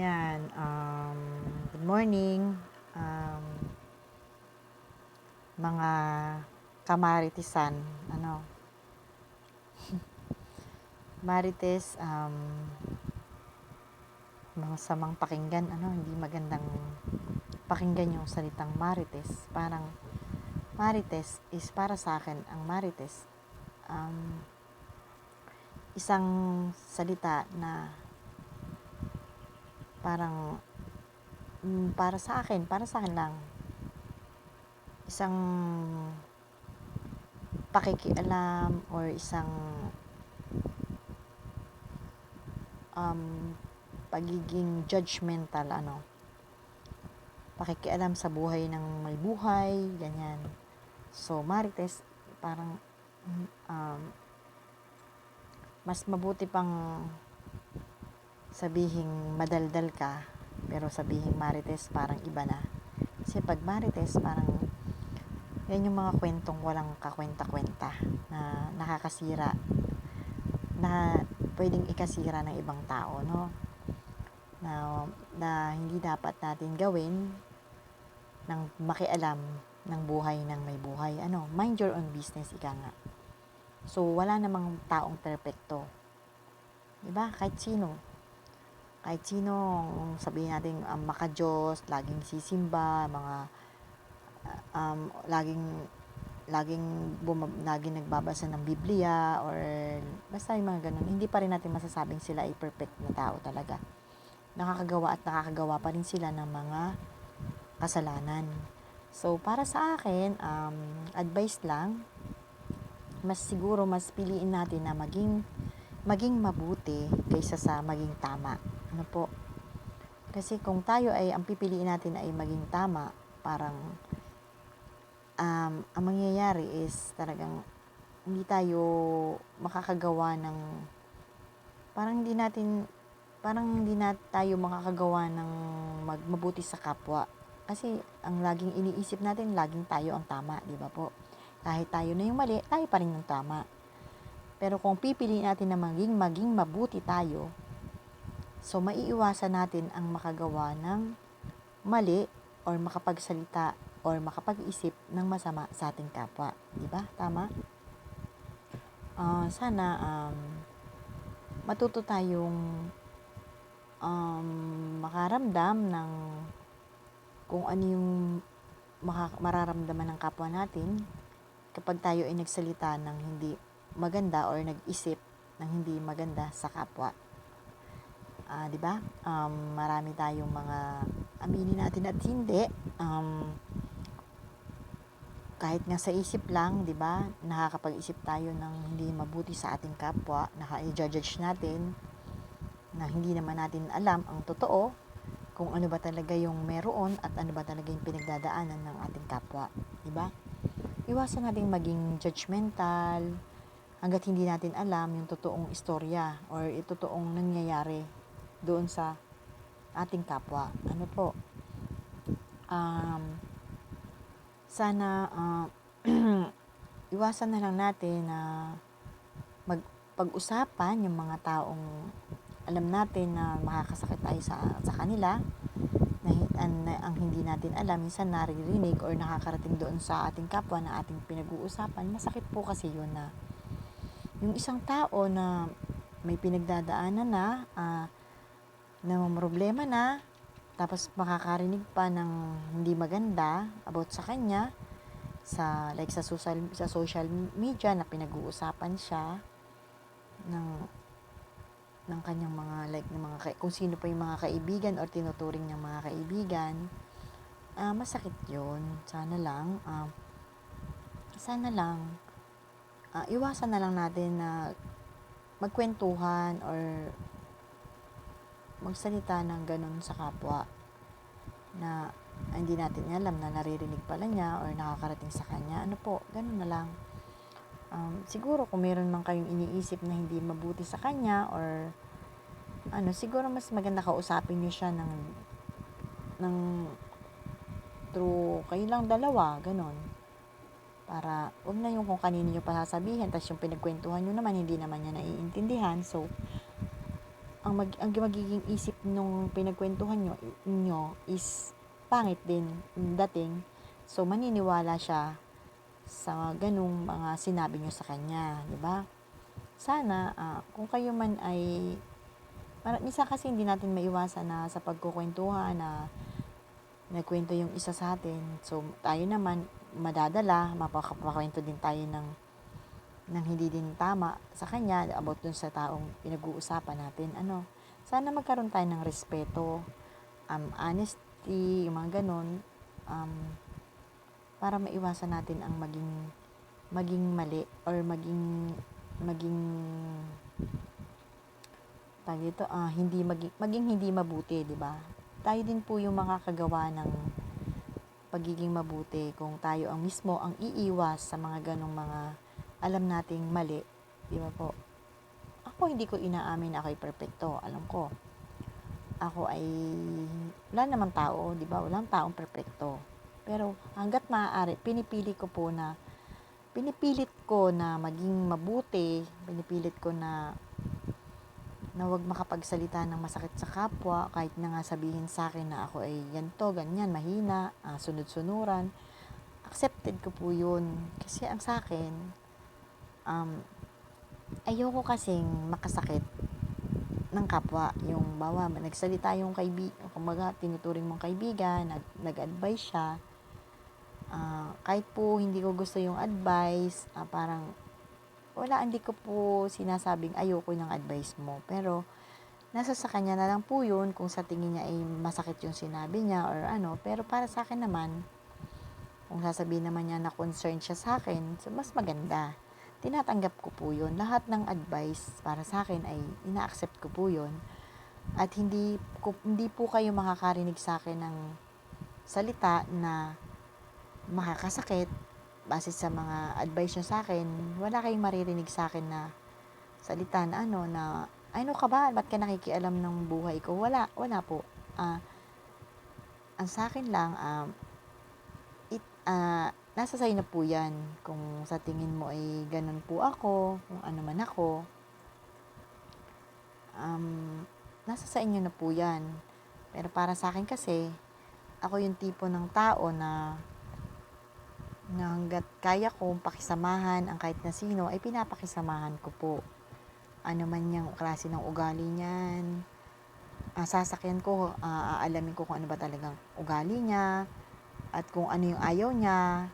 Ayan, good morning, um, mga kamaritisan, ano, marites, masamang pakinggan, hindi magandang pakinggan yung salitang marites. Parang, marites is para sa akin, ang marites, um, isang salita na parang, para sa akin lang, isang pakikialam or isang um, pagiging judgmental, pakikialam sa buhay ng may buhay, ganyan. So, marites, parang, um, mas mabuti pang sabihing madaldal ka, pero sabihing marites, parang iba na. Kasi pag marites, parang, yan yung mga kwentong walang kakwenta-kwenta, na nakakasira, na pwedeng ikasira ng ibang tao, no? Na, na hindi dapat natin gawin ng makialam ng buhay ng may buhay. Mind your own business, ika nga. So, wala namang taong perfecto. Diba? Kahit sino. Kahit sino, sabihin natin, maka-Diyos, laging sisimba, mga, laging, laging nagbabasa ng Biblia, or basta yung mga ganun. Hindi pa rin natin masasabing sila ay perfect na tao talaga. Nakakagawa at nakakagawa pa rin sila ng mga kasalanan. So, para sa akin, advice lang, mas piliin natin na maging mabuti kaysa sa maging tama. Ano po? Kasi kung tayo ay, ang pipiliin natin ay maging tama, parang, ang mangyayari is talagang hindi tayo makakagawa ng, parang hindi na tayo makakagawa ng mabuti sa kapwa. Kasi ang laging iniisip natin, laging tayo ang tama, di ba po? Kahit tayo na yung mali, tayo pa rin yung tama. Pero kung pipiliin natin na maging mabuti tayo, so maiiwasan natin ang makagawa ng mali or makapagsalita or makapag-isip ng masama sa ating kapwa. Di ba? Tama? Sana matuto tayong makaramdam ng kung ano yung mararamdaman ng kapwa natin kapag tayo ay nagsalita ng hindi maganda or nag-isip ng hindi maganda sa kapwa. 'Di ba? Marami tayong mga aminin natin at hindi, kahit nga sa isip lang, 'di ba? Nakakapag-isip tayo ng hindi mabuti sa ating kapwa, i-judge natin na hindi naman natin alam ang totoo kung ano ba talaga yung meron at ano ba talaga yung pinagdadaanan ng ating kapwa, 'di ba? Iwasan nating maging judgmental hangga't hindi natin alam yung totoong istorya or yung totoong nangyayari doon sa ating kapwa. Ano po? Sana iwasan na lang natin na pag-usapan yung mga taong alam natin na makakasakit tayo sa kanila, na ang hindi natin alam, minsan naririnig or nakakarating doon sa ating kapwa na ating pinag-uusapan. Masakit po kasi yun na yung isang tao na may pinagdadaanan na problema na, tapos makakarinig pa ng hindi maganda about sa kanya, sa social media na pinag-uusapan siya ng kanyang mga ng mga kung sino pa yung mga kaibigan or tinuturing niyang mga kaibigan. Masakit yun. Sana lang iwasan na lang natin na magkwentuhan or magsalita ng ganun sa kapwa na hindi natin alam na naririnig pala niya or nakakarating sa kanya. Ganun na lang. Siguro kung meron man kayong iniisip na hindi mabuti sa kanya or siguro mas maganda kausapin niyo siya ng through kayo lang dalawa, ganun. Para wag na yung kung kanino niyo pa sasabihin, tapos yung pinagkwentuhan niyo naman hindi naman niya naiintindihan. So ang magiging isip nung pinagkwentuhan nyo is pangit din yung dating. So, maniniwala siya sa ganung mga sinabi nyo sa kanya, di ba? Sana, kung kayo man ay, minsan kasi hindi natin maiwasan na sa pagkukwentuhan na nagkwento yung isa sa atin. So, tayo naman, madadala, mapakwento din tayo ng hindi din tama sa kanya about dun sa taong pinag-uusapan natin. Sana magkaroon tayo ng respeto, honesty, yung mga ganun, para maiwasan natin ang maging mali or maging tawag dito, maging hindi mabuti, di ba? Tayo din po yung makakagawa ng pagiging mabuti kung tayo ang mismo ang iiwas sa mga ganong mga alam nating mali, di ba po? Ako hindi ko inaamin na ako'y perfecto, alam ko. Ako ay wala namang tao, di ba? Walang taong perfecto. Pero hangga't maaari, pinipilit ko na maging mabuti, pinipilit ko na wag makapagsalita ng masakit sa kapwa, kahit na nga sabihin sa akin na ako ay ganito, ganyan, mahina, sunod-sunuran. Accepted ko po yun. Kasi ang sa akin, ayoko kasing makasakit ng kapwa. Yung bawa, nagsalita yung kaibigan, kumbaga tinuturing mong kaibigan, nag-advise siya. Kahit po hindi ko gusto yung advice, parang hindi ko po sinasabing ayoko ng advice mo. Pero, nasa sa kanya na lang po yun kung sa tingin niya ay masakit yung sinabi niya or ano. Pero para sa akin naman, kung sasabihin naman niya na concerned siya sa akin, so mas maganda. Tinatanggap ko po yun. Lahat ng advice para sa akin ay ina-accept ko po yun. At hindi po kayo makakarinig sa akin ng salita na makakasakit base sa mga advice nyo sa akin. Wala kayong maririnig sa akin na salita na ano ka ba? Ba't ka nakikialam ng buhay ko? Wala po. Ang sa akin lang, nasa sa'yo na po yan. Kung sa tingin mo ay ganun po ako, kung ano man ako, nasa sa inyo na po yan. Pero para sa akin kasi, ako yung tipo ng tao na hanggat kaya ko pakisamahan ang kahit na sino, ay pinapakisamahan ko po. Ano man yung klase ng ugali niyan, sasakyan ko, aalamin ko kung ano ba talagang ugali niya, at kung ano yung ayaw niya,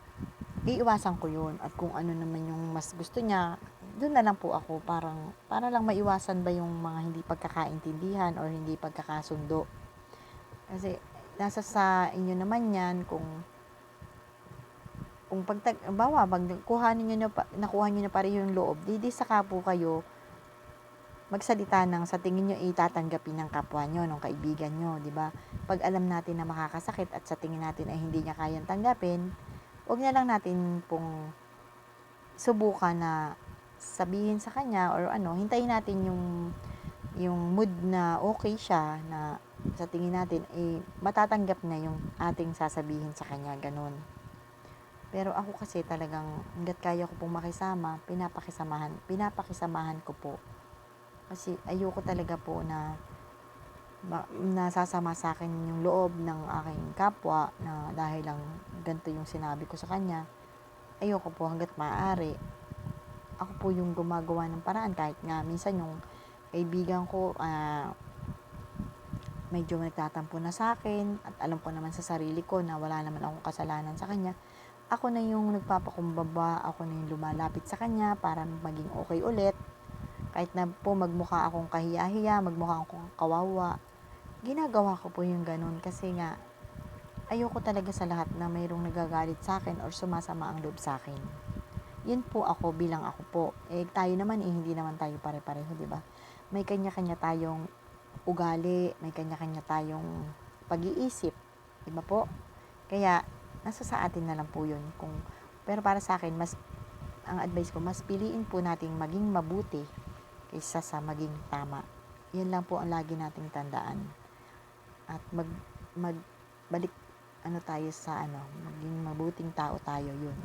iiwasan ko yun. At kung ano naman yung mas gusto niya, doon na lang po ako, para lang maiwasan ba yung mga hindi pagkakaintindihan or hindi pagkakasundo. Kasi nasa sa inyo naman yan kung pag nakuha niyo na pareho yung loob, di saka po kayo magsalita ng sa tingin nyo itatanggapin ng kapwa nyo, ng kaibigan nyo, di ba? Pag alam natin na makakasakit at sa tingin natin ay hindi niya kayang tanggapin, huwag na lang natin pong subukan na sabihin sa kanya or hintayin natin yung mood na okay siya, na sa tingin natin matatanggap na yung ating sasabihin sa kanya, ganun. Pero ako kasi talagang hangga't kaya ko pong makisama, pinapakisamahan ko po. Kasi ayoko talaga po na nasasama sa akin yung loob ng aking kapwa na dahil lang ganito yung sinabi ko sa kanya. Ayoko po, hangga't maaari. Ako po yung gumagawa ng paraan, kahit nga minsan yung kaibigan ko medyo nagtatampo na sa akin at alam ko naman sa sarili ko na wala naman akong kasalanan sa kanya. Ako na yung nagpapakumbaba, ako na yung lumalapit sa kanya para maging okay ulit. Kahit na po magmukha akong kahiya-hiya, magmukha akong kawawa, ginagawa ko po yung ganun kasi nga ayoko talaga sa lahat na mayroong nagagalit sa akin or sumasama ang loob sa akin. Yun po ako bilang ako po. Tayo naman hindi naman tayo pare-pareho, di ba? May kanya-kanya tayong ugali, may kanya-kanya tayong pag-iisip, di ba po? Kaya nasa sa atin na lang po yun. Pero para sa akin, ang advice ko, mas piliin po nating maging mabuti kaysa sa maging tama. Yan lang po ang lagi nating tandaan. At magbalik tayo sa maging mabuting tao tayo, yun.